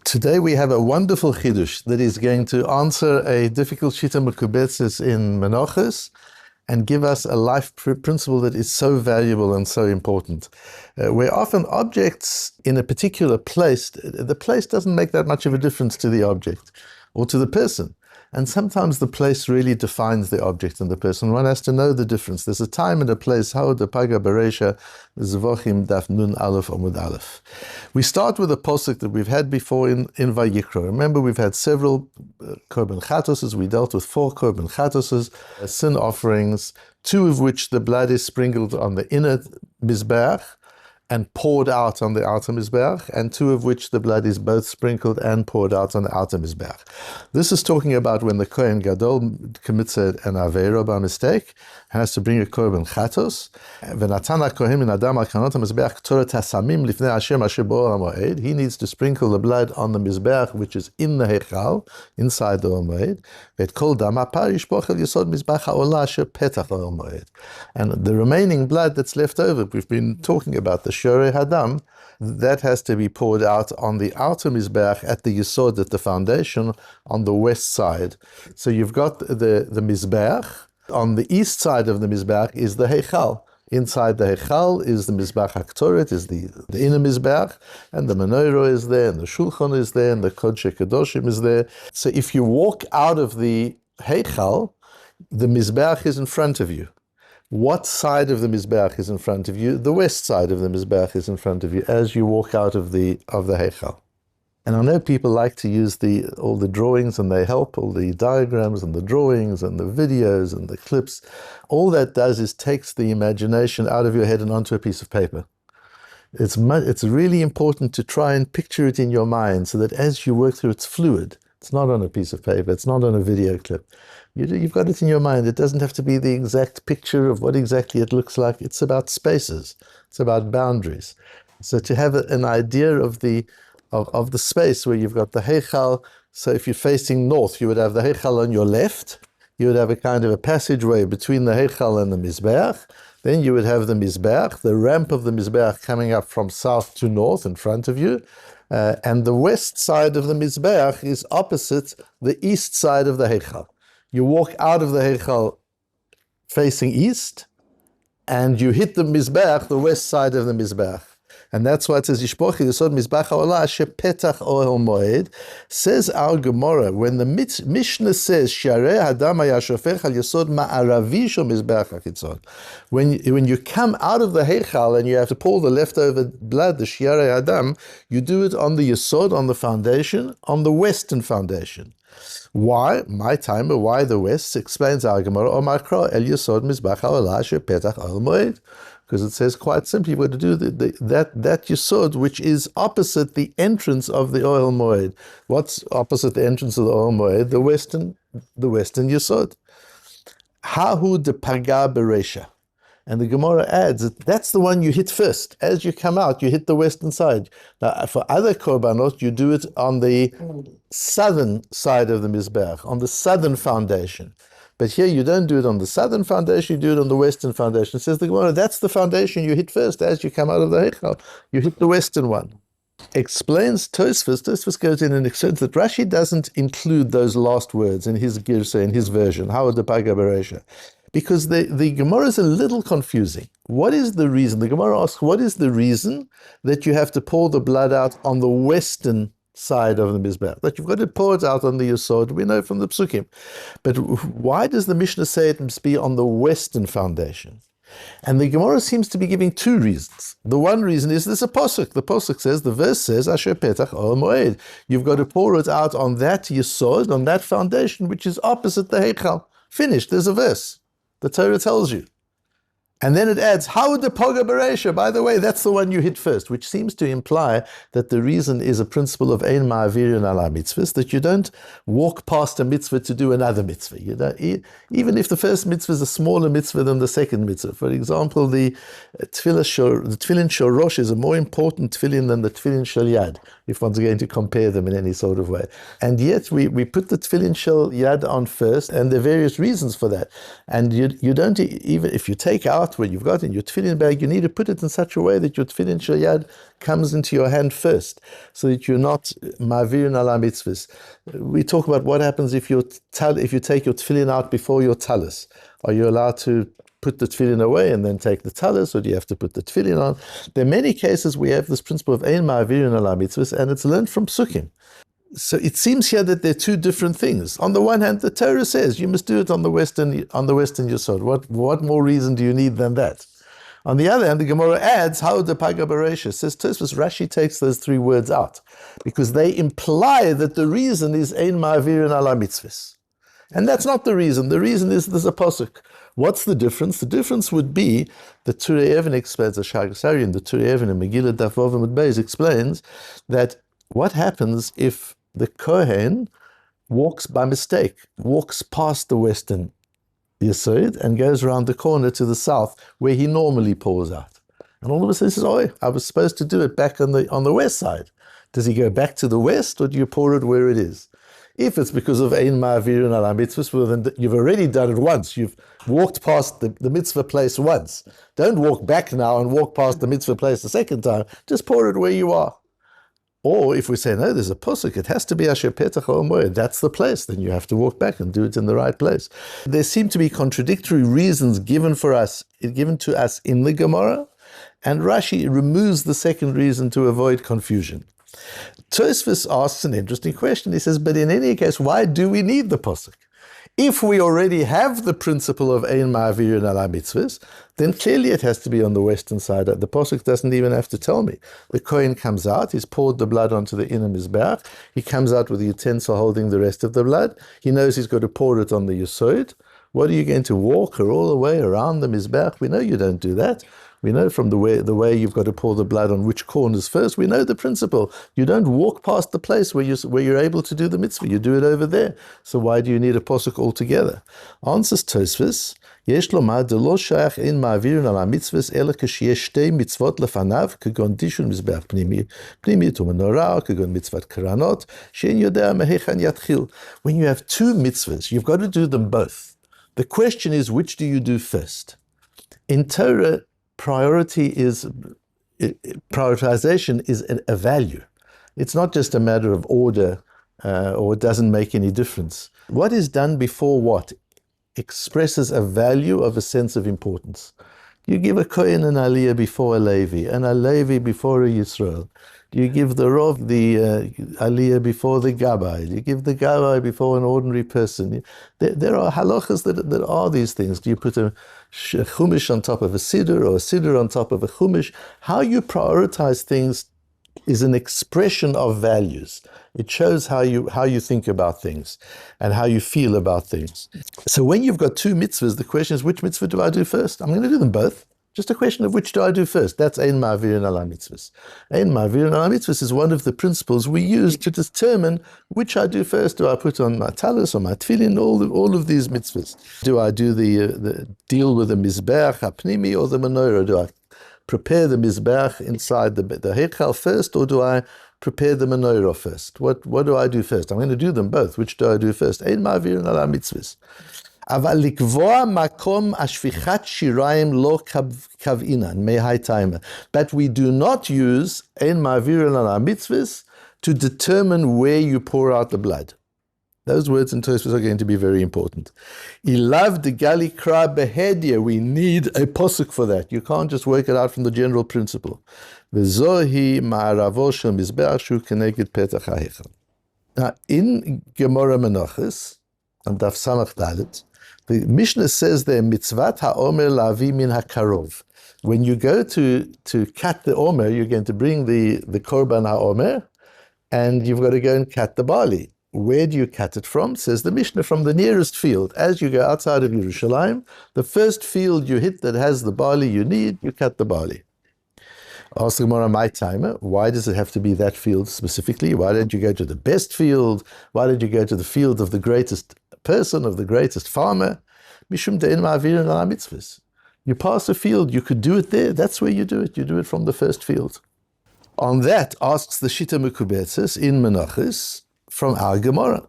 Today we have a wonderful chidush that is going to answer a difficult shita mekubetzes in Menachos and give us a life principle that is so valuable and so important. Where often objects in a particular place, the place doesn't make that much of a difference to the object or to the person. And sometimes the place really defines the object and the person. One has to know the difference. There's a time and a place, ההוא דפגע ברישא, Zevachim Daf Nun Aleph Amud Aleph. We start with a posuk that we've had before in Vayikra. Remember, we've had several korban chatoses. We dealt with 4 korban chatoses, sin offerings, 2 of which the blood is sprinkled on the inner mizbeach and poured out on the outer mizbeach, and 2 of which the blood is both sprinkled and poured out on the outer mizbeach. This is talking about when the Kohen Gadol commits an aveira by mistake, has to bring a korban chatos. V'natan hakohen min adam al kanot hamizbeach ktoret hasamim lifnei Hashem asher b'or hamoed. He needs to sprinkle the blood on the mizbeach, which is in the heichal, inside the hamoed. V'et kol dam hapar yishpoch el yesod mizbeach ha'olah asher petach hamoed. And the remaining blood that's left over, we've been talking about the Shorei Hadam, that has to be poured out on the outer mizbeach at the yesod, at the foundation, on the west side. So you've got the mizbeach. On the east side of the mizbeach is the heichal. Inside the heichal is the mizbeach haktoret, is the inner mizbeach, and the menorah is there, and the shulchan is there, and the kodesh kedoshim is there. So if you walk out of the heichal, the mizbeach is in front of you. What side of the mizbeach is in front of you? The west side of the mizbeach is in front of you as you walk out of the heichal. And I know people like to use all the drawings, and they help, all the diagrams and the drawings and the videos and the clips. All that does is takes the imagination out of your head and onto a piece of paper. It's really important to try and picture it in your mind so that as you work through, it's fluid. It's not on a piece of paper. It's not on a video clip. You've got it in your mind. It doesn't have to be the exact picture of what exactly it looks like. It's about spaces. It's about boundaries. So to have an idea of the space where you've got the heichal. So if you're facing north, you would have the heichal on your left. You would have a kind of a passageway between the heichal and the mizbeach. Then you would have the mizbeach, the ramp of the mizbeach coming up from south to north in front of you. And the west side of the mizbeach is opposite the east side of the heichal. You walk out of the heichal facing east, and you hit the mizbeach, the west side of the mizbeach. And that's why it says, Yishpoch yesod mizbach ha'olah asher petach ohel moed. Says our Gemara, when the Mishnah says, Sharei hadam hayashofech al yesod ma'aravi shel mizbach hachitzon. When you come out of the heichal and you have to pour the leftover blood, the Sharei hadam, you do it on the yesod, on the foundation, on the western foundation. Why? My timer, why the west? Explains our Gemara, Omakro el yesod mizbach ha'olah asher petach ohel moed. Because it says quite simply, you've got to do that yesod, which is opposite the entrance of the Ohel Moed. What's opposite the entrance of the Ohel Moed? The western yesod. ההוא דפגע ברישא. And the Gemara adds that that's the one you hit first. As you come out, you hit the western side. Now, for other korbanot, you do it on the southern side of the mizbeach, on the southern foundation. But here you don't do it on the southern foundation, you do it on the western foundation. It says the Gemara, that's the foundation you hit first. As you come out of the heichal, you hit the western one. Explains Tosfos goes in and explains that Rashi doesn't include those last words in his girsah, in his version, ההוא דפגע ברישא, because the Gemara is a little confusing. What is the reason? The Gemara asks, what is the reason that you have to pour the blood out on the western side of the mizbeach? That you've got to pour it out on the yesod, we know from the psukim. But why does the Mishnah say it must be on the western foundation? And the Gemara seems to be giving 2 reasons. The one reason is there's a posuk. The posuk says, the verse says, asher petach ohel moed. You've got to pour it out on that yesod, on that foundation, which is opposite the heichal. Finished, there's a verse. The Torah tells you. And then it adds, ההוא דפגע ברישא. By the way, that's the one you hit first, which seems to imply that the reason is a principle of ein ma'avirin ala mitzvahs, that you don't walk past a mitzvah to do another mitzvah. You don't, even if the first mitzvah is a smaller mitzvah than the second mitzvah. For example, the tefillin shel rosh is a more important tefillin than the tefillin shel yad, if one's going to compare them in any sort of way. And yet we put the tefillin shel yad on first, and there are various reasons for that. And you don't, even if you take out got what you've got in your tefillin bag, you need to put it in such a way that your tefillin shayad comes into your hand first, so that you're not ma'avirin ala mitzvahs. We talk about what happens if you take your tefillin out before your talis. Are you allowed to put the tefillin away and then take the talis, or do you have to put the tefillin on? There are many cases we have this principle of ein ma'avirin ala mitzvahs, and it's learned from psukim. So it seems here that there are two different things. On the one hand, the Torah says you must do it on the western yesod. What more reason do you need than that? On the other hand, the Gemara adds, ההוא דפגע ברישא. Says Tosfos, Rashi takes those three words out because they imply that the reason is ein ma'avirin ala mitzvahs. And that's not the reason. The reason is there's a pasuk. What's the difference? The difference would be the Turei Even explains, the Shagasari in the Turei Even in Megillah Daf Yomi explains that what happens if the Kohen walks by mistake, walks past the western Yesod and goes around the corner to the south where he normally pours out. And all of a sudden he says, oh, I was supposed to do it back on the west side. Does he go back to the west, or do you pour it where it is? If it's because of ein ma'avirin ala mitzvahs, well, then you've already done it once. You've walked past the mitzvah place once. Don't walk back now and walk past the mitzvah place a second time. Just pour it where you are. Or if we say, no, there's a pasuk, it has to be Asher Petach HaOmer, that's the place, then you have to walk back and do it in the right place. There seem to be contradictory reasons given to us in the Gemara, and Rashi removes the second reason to avoid confusion. Tosfos asks an interesting question. He says, but in any case, why do we need the pasuk? If we already have the principle of ein ma'avirin ala mitzvahs, then clearly it has to be on the western side. The pasuk doesn't even have to tell me. The Kohen comes out, he's poured the blood onto the inner mizbeach, he comes out with the utensil holding the rest of the blood, he knows he's got to pour it on the yesod. What are you going to walk all the way around the mizbeach? We know you don't do that. We know from the way you've got to pour the blood on which corners first. We know the principle. You don't walk past the place where you're able to do the mitzvah. You do it over there. So why do you need a posuk altogether? Answers Tosfos, יש לומר, דלא שייך אין מעבירין על המצוות, אלא כשיש שתי מצוות לפניו, כגון דישון מזבח פנימית ומנורה, כגון מצוות קרנות, שאין יודע מהיכן יתחיל. When you have two mitzvahs, you've got to do them both. The question is, which do you do first? In Torah, prioritization is a value. It's not just a matter of order, or it doesn't make any difference. What is done before what expresses a value of a sense of importance. You give a Kohen an Aliyah before a Levi, and a Levi before a Yisrael. You give the Rov the Aliyah before the Gabbai. You give the Gabbai before an ordinary person. There are halachas that are these things. Do you put a chumash on top of a siddur, or a siddur on top of a chumash? How you prioritize things is an expression of values. It shows how you think about things and how you feel about things. So when you've got two mitzvahs, the question is, which mitzvah do I do first? I'm going to do them both. Just a question of which do I do first. That's ein ma'avirin ala mitzvahs. Ein ma'avirin ala mitzvahs is one of the principles we use to determine which I do first. Do I put on my talis or my tefillin, all of these mitzvahs? Do I do the deal with the mizbeach hapnimi or the menorah? Do I prepare the mizbeach inside the heichal first, or do I prepare the menorah first? What do I do first? I'm going to do them both. Which do I do first? Ein ma'avirin ala mitzvahs. אבל לקבוע מקום השפיכת שיריים לא קבעינן, מהי טיימה. But we do not use ein ma'avirin ala mitzvahs to determine where you pour out the blood. Those words in Tosfos are going to be very important. Ilav de gali kra behedia. We need a posuk for that. You can't just work it out from the general principle. V'zohi ma'aravo shel mizbeach shu keneged petach ha'hechel. Now, in Gemara Menachos, on Daf Samach Dalet, the Mishnah says there, mitzvat ha'omer lavi min ha'karov. When you go to cut the omer, you're going to bring the korban ha'omer, and you've got to go and cut the barley. Where do you cut it from? Says the Mishnah, from the nearest field. As you go outside of Yerushalayim, the first field you hit that has the barley you need, you cut the barley. Ask the Gemara, my timer, why does it have to be that field specifically? Why don't you go to the best field? Why don't you go to the field of the greatest person, of the greatest farmer? Mishum de'en ma'avirin ala mitzvahs. You pass a field, you could do it there. That's where you do it. You do it from the first field. On that, asks the Shita Mekubetzes in Menachos from our Gemara.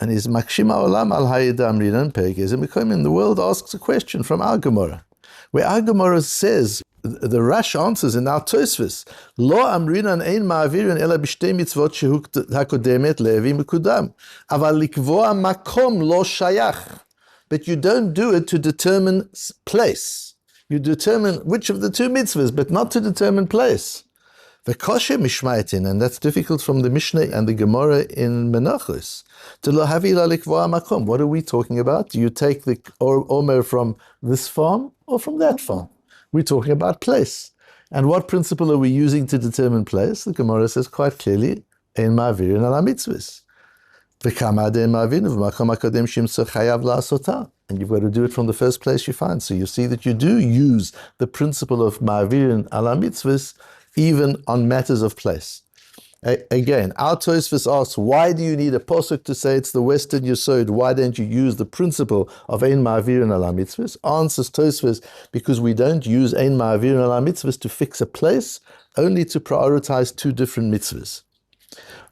And is Makshima Olam al Hayedam Rinan Pegez. And the world asks a question from our Gemara. Where our Gemara says, the Rash answers in our Tosfos, Lo amrinan ein ma'avirin ela b'shtei mitzvot shehu hakodemet levi mekudam, aval likvoa makom lo shayach. But you don't do it to determine place. You determine which of the two mitzvahs, but not to determine place. V'koshe mishmaitin, and that's difficult from the Mishnah and the Gemara in Menachos. To lo havi la likvoa makom. What are we talking about? Do you take the omer from this farm or from that farm? We're talking about place. And what principle are we using to determine place? The Gemara says quite clearly, ein ma'avirin ala mitzvahs. V'kama de'en ma'avirin v'makom hakodem shimtzo chayav la'asotah. And you've got to do it from the first place you find. So you see that you do use the principle of ma'avirin ala mitzvahs even on matters of place. Again, our Tosfos asks, why do you need a posuk to say it's the Western Yesod? Why don't you use the principle of ein ma'avirin ala mitzvahs? Answers Tosfos, because we don't use ein ma'avirin ala mitzvahs to fix a place, only to prioritize two different mitzvahs.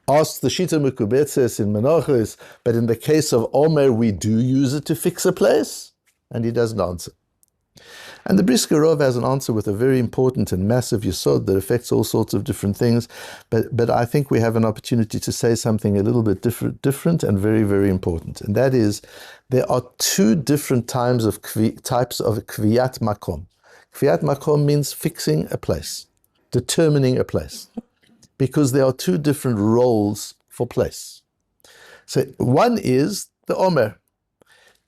Asks the Shita Mekubetzes in Menachos, but in the case of Omer, we do use it to fix a place? And he doesn't answer. And the Brisker Rov has an answer with a very important and massive yesod that affects all sorts of different things. But I think we have an opportunity to say something a little bit different and very, very important. And that is, there are two different types of kviyat makom. Kviyat makom means fixing a place, determining a place, because there are two different roles for place. So one is the Omer.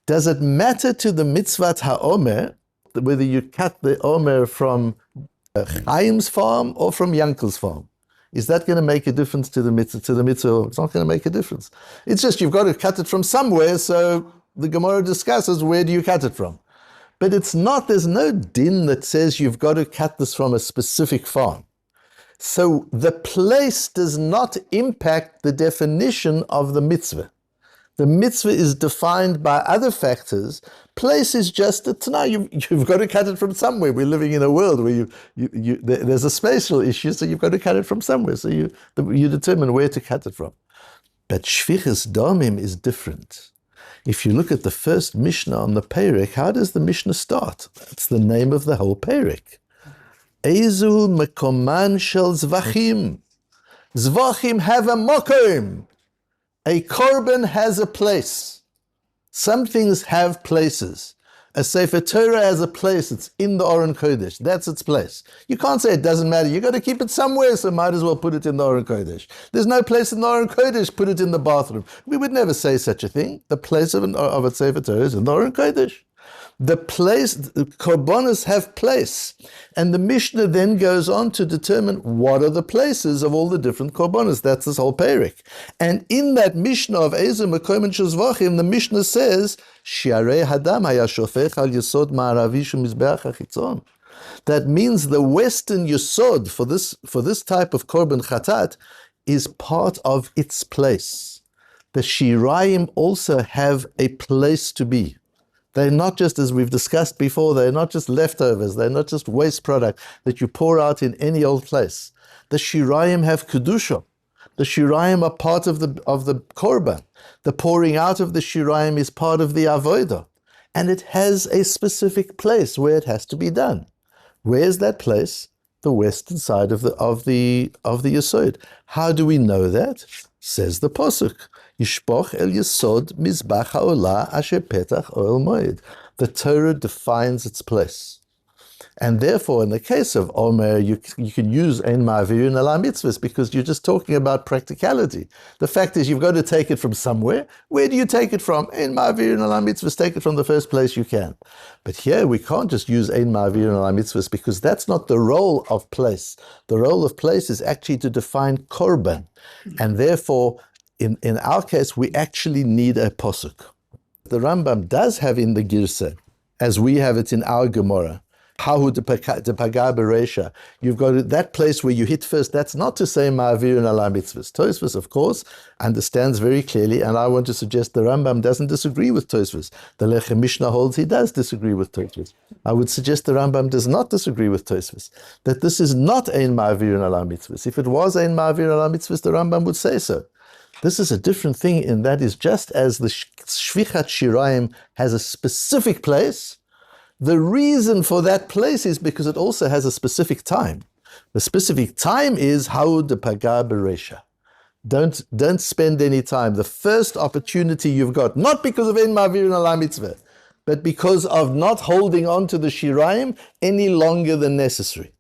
Does it matter to the mitzvat ha'omer whether you cut the Omer from Chaim's farm or from Yankel's farm? Is that going to make a difference to the mitzvah? It's not going to make a difference. It's just you've got to cut it from somewhere, so the Gemara discusses where do you cut it from. But it's not, there's no din that says you've got to cut this from a specific farm. So the place does not impact the definition of the mitzvah. The mitzvah is defined by other factors. Place is just a tanah. You've got to cut it from somewhere. We're living in a world where there's a spatial issue, so you've got to cut it from somewhere. So you determine where to cut it from. But shvichas damim is different. If you look at the first Mishnah on the Perek, how does the Mishnah start? It's the name of the whole Perek. Ezu mekoman shel zvachim. Zvachim have a mokom. A korban has a place. Some things have places. A Sefer Torah has a place. It's in the Aron Kodesh. That's its place. You can't say it doesn't matter. You've got to keep it somewhere, so might as well put it in the Aron Kodesh. There's no place in the Aron Kodesh, put it in the bathroom. We would never say such a thing. The place of a Sefer Torah is in the Aron Kodesh. The place, the korbanos have place. And the Mishnah then goes on to determine what are the places of all the different korbanos. That's this whole perek. And in that Mishnah of Ezer Mekom and Shezvachim, the Mishnah says, Shiarei Hadam haya shofech al yesod ma'aravi shu mizbeach hachitzon. That means the western yesod for this type of korban chatat is part of its place. The shirayim also have a place to be. They're not just, as we've discussed before, they're not just leftovers, they're not just waste product that you pour out in any old place. The shirayim have kedusha. The shirayim are part of the korban. The pouring out of the shirayim is part of the avodah. And it has a specific place where it has to be done. Where's that place? The western side of the yesod. How do we know that? Says the pasuk. Yishpoch el yesod mizbach ha'olah asher petach oel moed. The Torah defines its place. And therefore, in the case of Omer, you can use ein ma'avirin ala mitzvahs because you're just talking about practicality. The fact is, you've got to take it from somewhere. Where do you take it from? Ein ma'avirin ala mitzvahs, take it from the first place you can. But here, we can't just use ein ma'avirin ala mitzvahs because that's not the role of place. The role of place is actually to define korban. And therefore, in our case, we actually need a posuk. The Rambam does have in the Girsa, as we have it in our Gemara, ההוא דפגע ברישא. You've got that place where you hit first. That's not to say ma'avirin ala mitzvahs. Tosfos, of course, understands very clearly, and I want to suggest the Rambam doesn't disagree with Tosfos. The Lechem Mishnah holds he does disagree with Tosfos. I would suggest the Rambam does not disagree with Tosfos, that this is not ein ma'avirin ala mitzvahs. If it was ein ma'avirin ala mitzvahs, the Rambam would say so. This is a different thing in that is just as the Shvichat Shirayim has a specific place, The reason for that place is because it also has a specific time. The specific time is ההוא דפגע ברישא. Don't spend any time. The first opportunity you've got, not because of ein ma'avirin ala mitzvah, but because of not holding on to the shirayim any longer than necessary.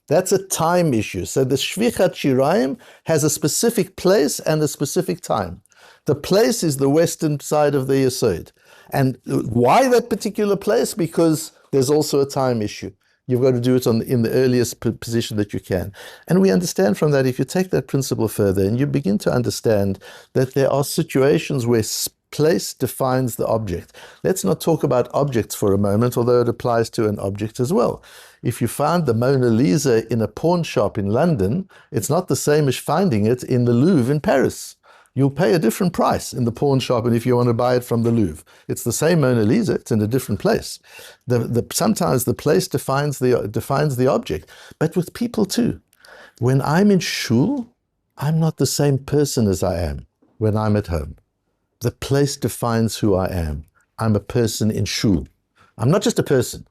That's a time issue. So the shvichat shirayim has a specific place and a specific time. The place is the western side of the yesod. And why that particular place? Because there's also a time issue. You've got to do it in the earliest position that you can. And we understand from that, if you take that principle further and you begin to understand that there are situations where place defines the object. Let's not talk about objects for a moment, although it applies to an object as well. If you found the Mona Lisa in a pawn shop in London, it's not the same as finding it in the Louvre in Paris. You'll pay a different price in the pawn shop, and if you want to buy it from the Louvre. It's the same Mona Lisa, it's in a different place. Sometimes the place defines the object, but with people too. When I'm in shul, I'm not the same person as I am when I'm at home. The place defines who I am. I'm a person in shul. I'm not just a person.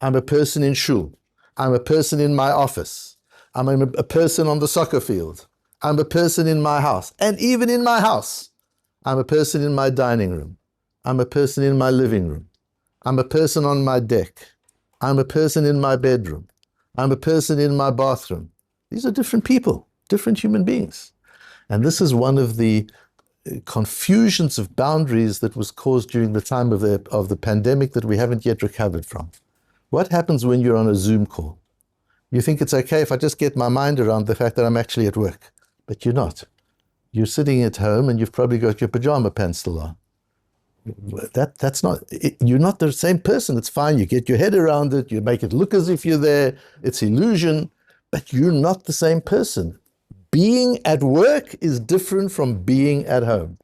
I'm a person in shul. I'm a person in my office. I'm a person on the soccer field. I'm a person in my house. And even in my house, I'm a person in my dining room. I'm a person in my living room. I'm a person on my deck. I'm a person in my bedroom. I'm a person in my bathroom. These are different people, different human beings. And this is one of the confusions of boundaries that was caused during the time of the pandemic that we haven't yet recovered from. What happens when you're on a Zoom call? You think it's okay if I just get my mind around the fact that I'm actually at work. But you're not. You're sitting at home and you've probably got your pajama pants still on. That's not, you're not the same person. It's fine. You get your head around it. You make it look as if you're there. It's illusion, but you're not the same person. Being at work is different from being at home.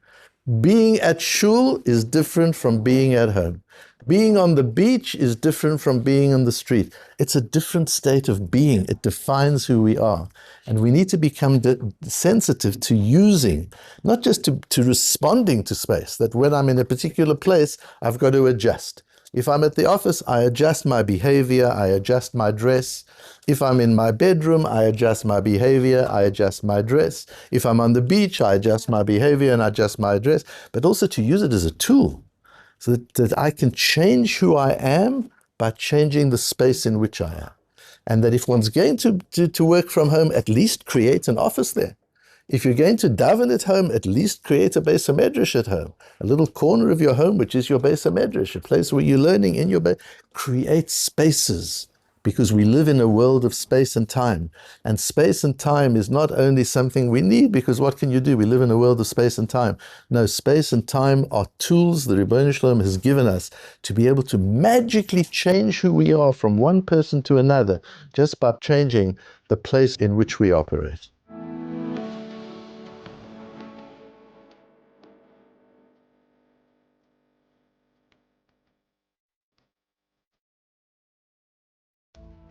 Being at shul is different from being at home. Being on the beach is different from being on the street. It's a different state of being. It defines who we are. And we need to become sensitive to using, not just to responding to space, that when I'm in a particular place, I've got to adjust. If I'm at the office, I adjust my behavior, I adjust my dress. If I'm in my bedroom, I adjust my behavior, I adjust my dress. If I'm on the beach, I adjust my behavior and I adjust my dress. But also to use it as a tool, so that I can change who I am by changing the space in which I am. And that if one's going to work from home, at least create an office there. If you're going to daven at home, at least create a Beis HaMedrash at home. A little corner of your home, which is your Beis HaMedrash, a place where you're learning in your Beis. Create spaces, because we live in a world of space and time. And space and time is not only something we need, because what can you do? We live in a world of space and time. No, space and time are tools the Ribono Shel Olam has given us to be able to magically change who we are from one person to another, just by changing the place in which we operate.